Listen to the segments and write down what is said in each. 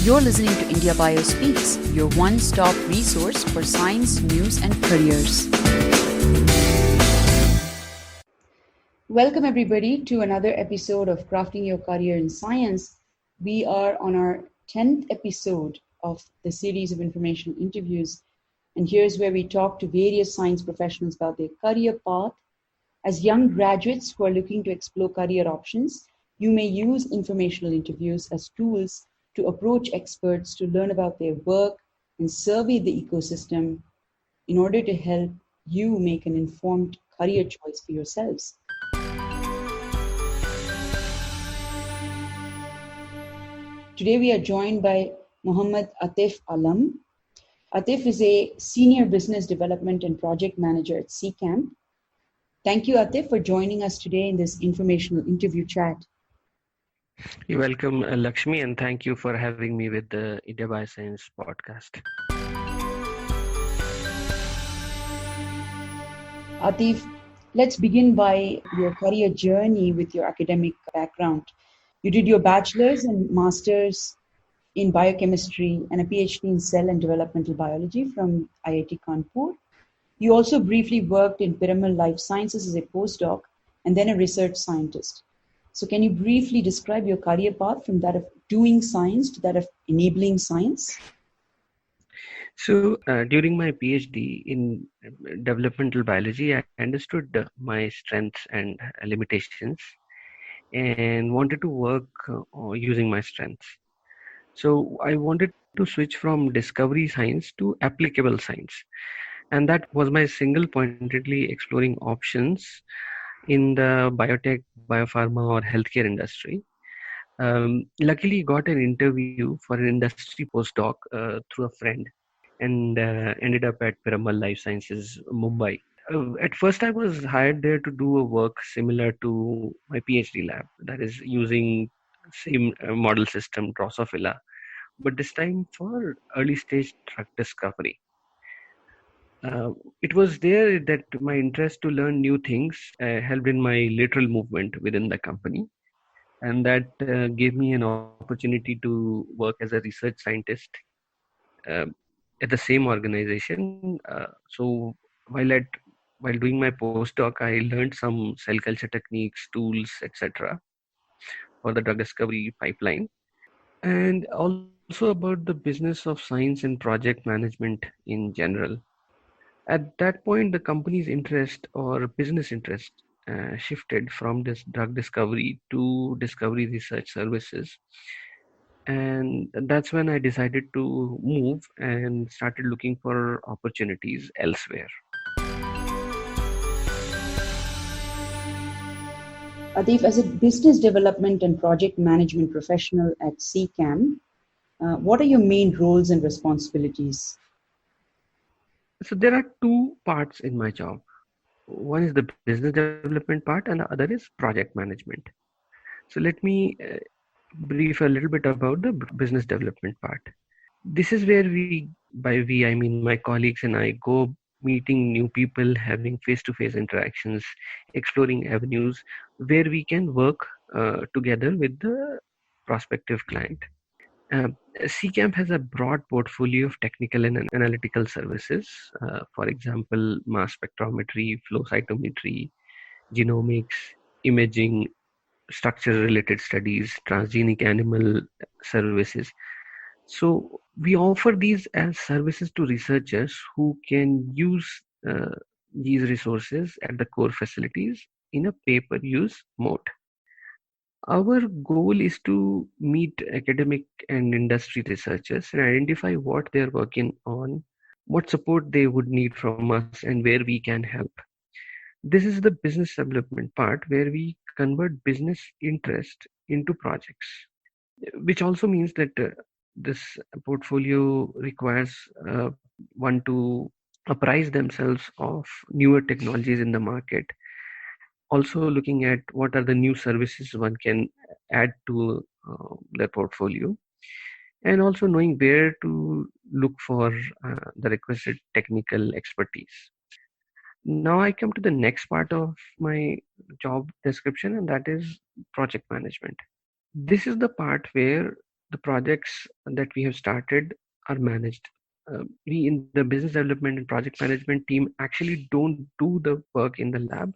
You're listening to India Bio Speaks, your one-stop resource for science, news, and careers. Welcome, everybody, to another episode of Crafting Your Career in Science. We are on our 10th episode of the series of informational interviews, and here's where we talk to various science professionals about their career path. As young graduates who are looking to explore career options, you may use informational interviews as tools to approach experts to learn about their work and survey the ecosystem in order to help you make an informed career choice for yourselves. Today we are joined by Mohammad Atif Alam. Atif is a Senior Business Development and Project Manager at CCAMP. Thank you, Atif, for joining us today in this informational interview chat. You're welcome, Lakshmi, and thank you for having me with the IndiaBioscience podcast. Atif, let's begin by your career journey with your academic background. You did your bachelor's and master's in biochemistry and a PhD in cell and developmental biology from IIT Kanpur. You also briefly worked in Piramal Life Sciences as a postdoc and then a research scientist. So can you briefly describe your career path from that of doing science to that of enabling science? So during my PhD in developmental biology, I understood my strengths and limitations and wanted to work using my strengths. So I wanted to switch from discovery science to applicable science. And that was my single-pointedly exploring options in the biotech, biopharma, or healthcare industry. Luckily, got an interview for an industry postdoc through a friend and ended up at Piramal Life Sciences, Mumbai. At first, I was hired there to do a work similar to my PhD lab, that is using same model system, Drosophila, but this time for early stage drug discovery. It was there that my interest to learn new things helped in my lateral movement within the company. And that gave me an opportunity to work as a research scientist uh, at the same organization. So while doing my postdoc, I learned some cell culture techniques, tools, etc. for the drug discovery pipeline, and also about the business of science and project management in general. At that point, the company's interest or business interest shifted from this drug discovery to discovery research services. And that's when I decided to move and started looking for opportunities elsewhere. Atif, as a business development and project management professional at CCAMP, what are your main roles and responsibilities? So there are two parts in my job. One is the business development part, and the other is project management. So let me brief a little bit about the business development part. This is where by we, I mean my colleagues and I, go meeting new people, having face-to-face interactions, exploring avenues where we can work together with the prospective client. CCAMP has a broad portfolio of technical and analytical services. For example, mass spectrometry, flow cytometry, genomics, imaging, structure-related studies, transgenic animal services. So we offer these as services to researchers who can use these resources at the core facilities in a pay-per-use mode. Our goal is to meet academic and industry researchers and identify what they're working on, what support they would need from us, and where we can help. This is the business development part where we convert business interest into projects, which also means that this portfolio requires one to apprise themselves of newer technologies in the market, also looking at what are the new services one can add to their portfolio, and also knowing where to look for the requested technical expertise. Now I come to the next part of my job description, and that is project management. This is the part where the projects that we have started are managed. We in the business development and project management team actually don't do the work in the lab,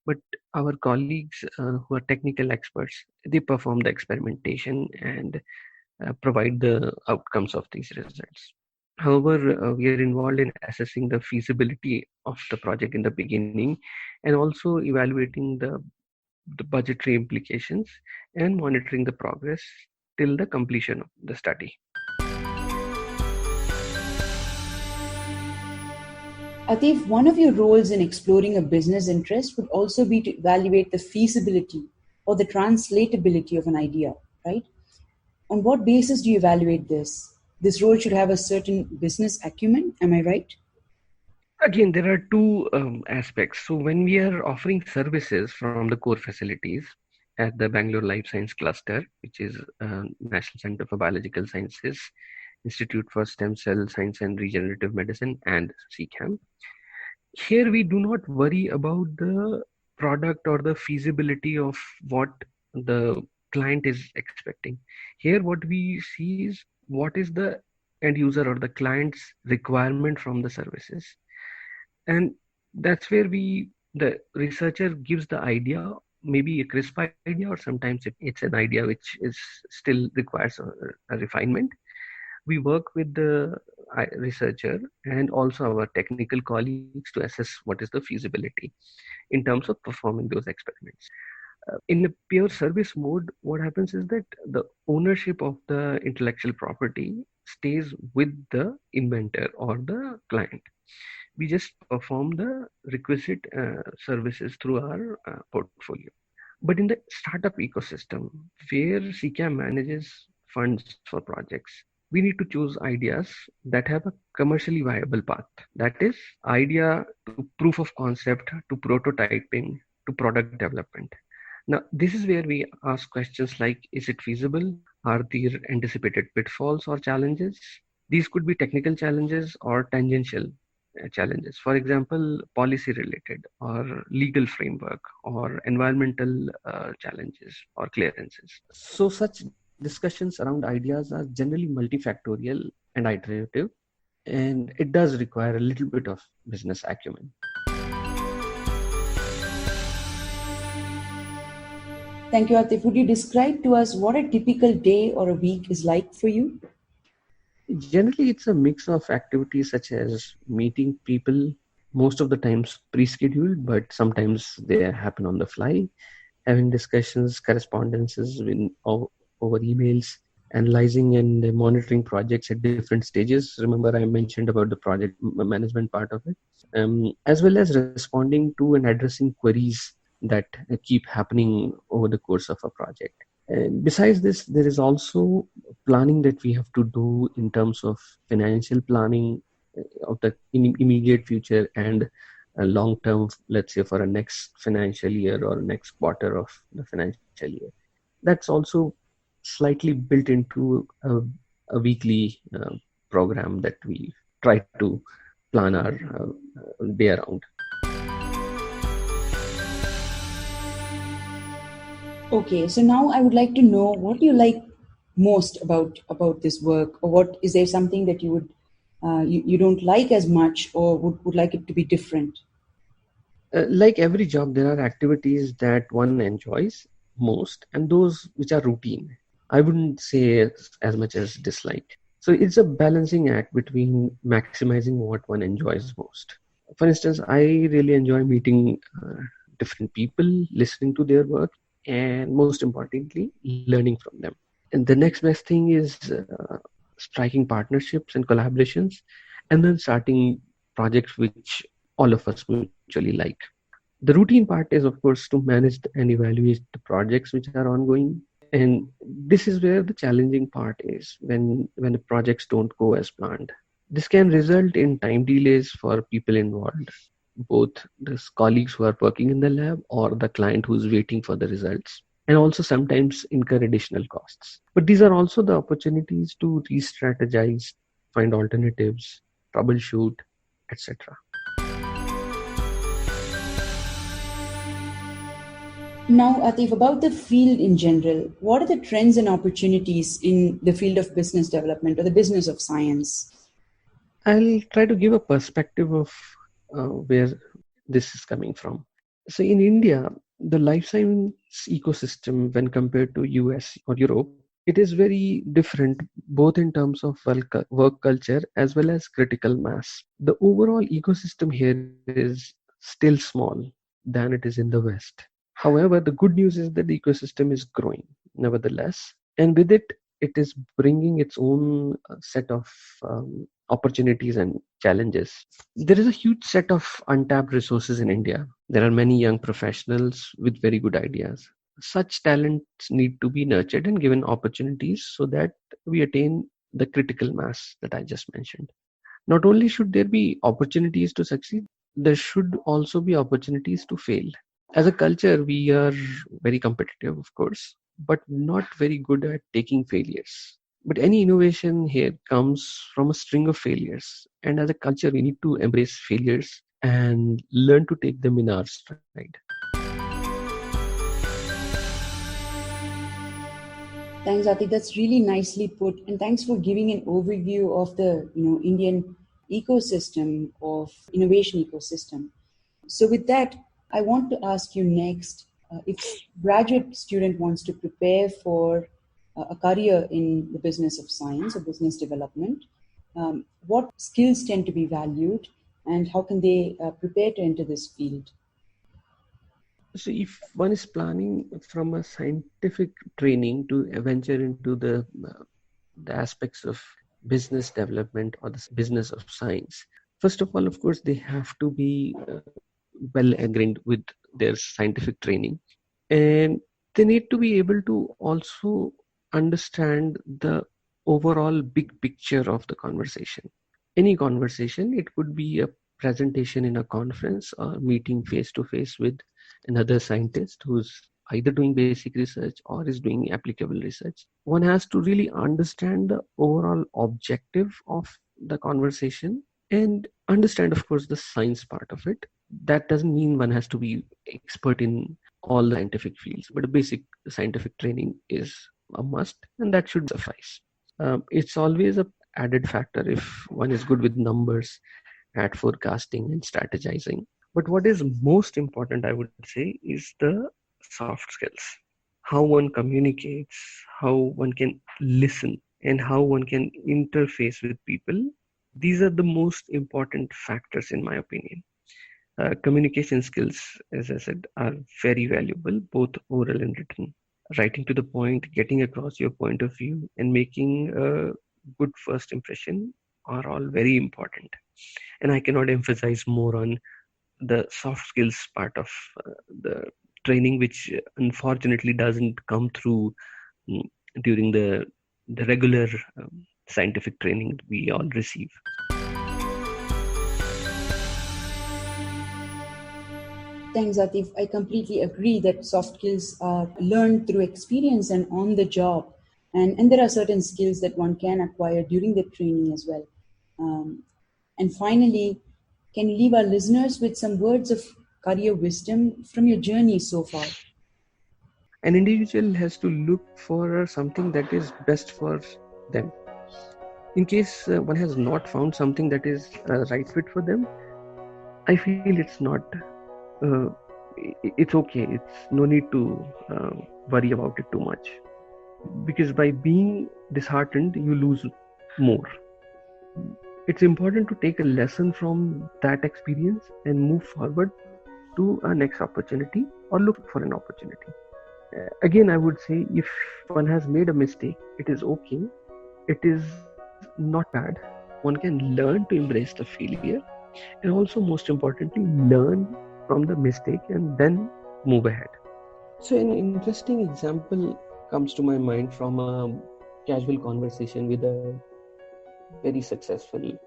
but our colleagues who are technical experts, they perform the experimentation and provide the outcomes of these results. However, we are involved in assessing the feasibility of the project in the beginning and also evaluating the budgetary implications and monitoring the progress till the completion of the study. Atif, one of your roles in exploring a business interest would also be to evaluate the feasibility or the translatability of an idea, right? On what basis do you evaluate this? This role should have a certain business acumen, am I right? Again, there are two aspects. So when we are offering services from the core facilities at the Bangalore Life Science Cluster, which is National Center for Biological Sciences, Institute for Stem Cell Science and Regenerative Medicine, and CCAMP, here we do not worry about the product or the feasibility of what the client is expecting. Here what we see is what is the end user or the client's requirement from the services, and that's where the researcher gives the idea, maybe a crisp idea, or sometimes it's an idea which is still requires a refinement. We work with the researcher and also our technical colleagues to assess what is the feasibility in terms of performing those experiments. In a pure service mode, what happens is that the ownership of the intellectual property stays with the inventor or the client. We just perform the requisite services through our portfolio. But in the startup ecosystem, where CCAM manages funds for projects, we need to choose ideas that have a commercially viable path. That is, idea to proof of concept, to prototyping, to product development. Now, this is where we ask questions like, is it feasible? Are there anticipated pitfalls or challenges? These could be technical challenges or tangential challenges. For example, policy related or legal framework or environmental challenges or clearances. So such discussions around ideas are generally multifactorial and iterative, and it does require a little bit of business acumen. Thank you, Atif. Would you describe to us what a typical day or a week is like for you? Generally, it's a mix of activities such as meeting people, most of the times pre-scheduled, but sometimes they happen on the fly, having discussions, correspondences over emails, analyzing and monitoring projects at different stages. Remember, I mentioned about the project management part of it, as well as responding to and addressing queries that keep happening over the course of a project. And besides this, there is also planning that we have to do in terms of financial planning of the immediate future and long term, let's say for a next financial year or next quarter of the financial year. That's also slightly built into a weekly program that we try to plan our day around. Okay, so now I would like to know what you like most about this work, or what is there something that you would you don't like as much, or would like it to be different? Like every job, there are activities that one enjoys most and those which are routine. I wouldn't say as much as dislike. So it's a balancing act between maximizing what one enjoys most. For instance, I really enjoy meeting different people, listening to their work, and most importantly, learning from them. And the next best thing is striking partnerships and collaborations, and then starting projects which all of us mutually like. The routine part is, of course, to manage and evaluate the projects which are ongoing. And this is where the challenging part is when the projects don't go as planned. This can result in time delays for people involved, both the colleagues who are working in the lab or the client who's waiting for the results, and also sometimes incur additional costs. But these are also the opportunities to re-strategize, find alternatives, troubleshoot, etc. Now, Atif, about the field in general, what are the trends and opportunities in the field of business development or the business of science? I'll try to give a perspective of where this is coming from. So in India, the life science ecosystem, when compared to US or Europe, it is very different both in terms of work culture as well as critical mass. The overall ecosystem here is still small than it is in the West. However, the good news is that the ecosystem is growing nevertheless, and with it, it is bringing its own set of opportunities and challenges. There is a huge set of untapped resources in India. There are many young professionals with very good ideas. Such talents need to be nurtured and given opportunities so that we attain the critical mass that I just mentioned. Not only should there be opportunities to succeed, there should also be opportunities to fail. As a culture, we are very competitive, of course, but not very good at taking failures. But any innovation here comes from a string of failures. And as a culture, we need to embrace failures and learn to take them in our stride. Thanks, Atif. That's really nicely put, and thanks for giving an overview of the Indian ecosystem of innovation ecosystem. So, with that, I want to ask you next, if graduate student wants to prepare for a career in the business of science or business development, what skills tend to be valued, and how can they prepare to enter this field? So, if one is planning from a scientific training to venture into the aspects of business development or the business of science, first of all, of course, they have to be well ingrained with their scientific training, and they need to be able to also understand the overall big picture of the conversation. Any conversation, it could be a presentation in a conference or meeting face to face with another scientist who's either doing basic research or is doing applicable research. One has to really understand the overall objective of the conversation and understand, of course, the science part of it. That doesn't mean one has to be expert in all the scientific fields, but a basic scientific training is a must, and that should suffice. It's always a added factor if one is good with numbers at forecasting and strategizing. But what is most important, I would say, is the soft skills. How one communicates, how one can listen, and how one can interface with people. These are the most important factors, in my opinion. Communication skills, as I said, are very valuable, both oral and written. Writing to the point, getting across your point of view, and making a good first impression are all very important. And I cannot emphasize more on the soft skills part of the training, which unfortunately doesn't come through mm, during the regular scientific training we all receive. Thanks, Atif. I completely agree that soft skills are learned through experience and on the job. And there are certain skills that one can acquire during the training as well. And finally, can you leave our listeners with some words of career wisdom from your journey so far? An individual has to look for something that is best for them. In case one has not found something that is a right fit for them, I feel uh, it's okay. It's no need to worry about it too much, because by being disheartened, you lose more. It's important to take a lesson from that experience and move forward to a next opportunity or look for an opportunity. Again, I would say if one has made a mistake, it is okay. It is not bad. One can learn to embrace the failure and also, most importantly, learn from the mistake and then move ahead. So, an interesting example comes to my mind from a casual conversation with a very successful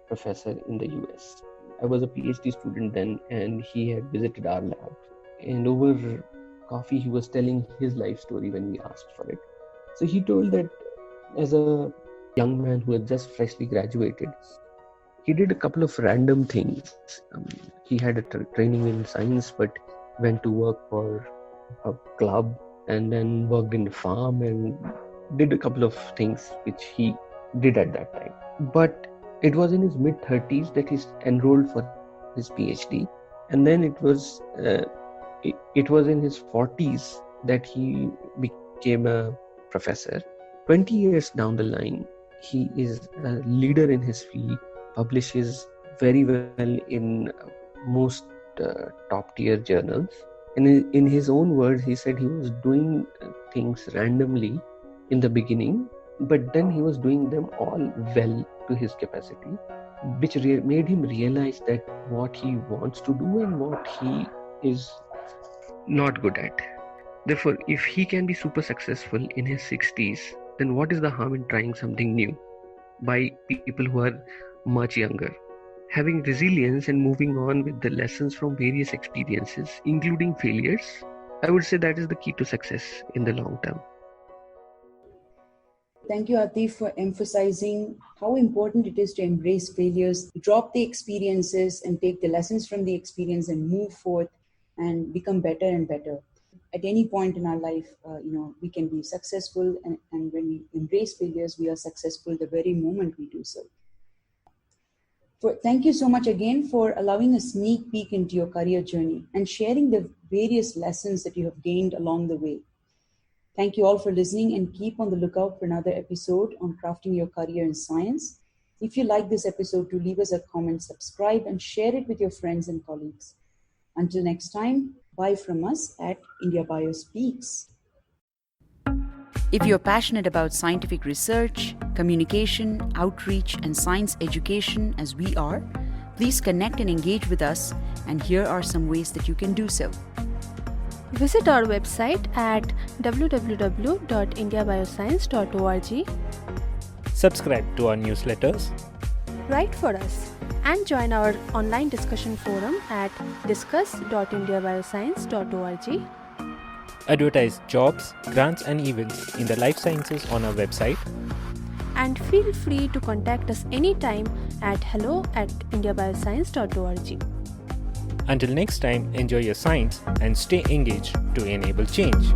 professor in the US. I was a PhD student then, and he had visited our lab. And over coffee, he was telling his life story when we asked for it. So he told that as a young man who had just freshly graduated, he did a couple of random things. He had a training in science, but went to work for a club and then worked in the farm and did a couple of things which he did at that time. But it was in his mid 30s that he enrolled for his PhD, and then it was in his 40s that he became a professor. 20 years down the line, he is a leader in his field, publishes very well in most top tier journals. And in his own words, he said he was doing things randomly in the beginning, but then he was doing them all well to his capacity, which made him realize that what he wants to do and what he is not good at. Therefore, if he can be super successful in his 60s, then what is the harm in trying something new by people who are much younger? Having resilience and moving on with the lessons from various experiences, including failures, I would say that is the key to success in the long term. Thank you, Atif, for emphasizing how important it is to embrace failures, drop the experiences and take the lessons from the experience and move forth and become better and better. At any point in our life, we can be successful, and when we embrace failures, we are successful the very moment we do so. Thank you so much again for allowing a sneak peek into your career journey and sharing the various lessons that you have gained along the way. Thank you all for listening, and keep on the lookout for another episode on crafting your career in science. If you like this episode, do leave us a comment, subscribe, and share it with your friends and colleagues. Until next time, bye from us at India Bio Speaks. If you're passionate about scientific research, communication, outreach, and science education as we are, please connect and engage with us, and here are some ways that you can do so. Visit our website at www.indiabioscience.org. Subscribe to our newsletters. Write for us and join our online discussion forum at discuss.indiabioscience.org. Advertise jobs, grants and events in the life sciences on our website. And feel free to contact us anytime at hello@indiabioscience.org. Until next time, enjoy your science and stay engaged to enable change.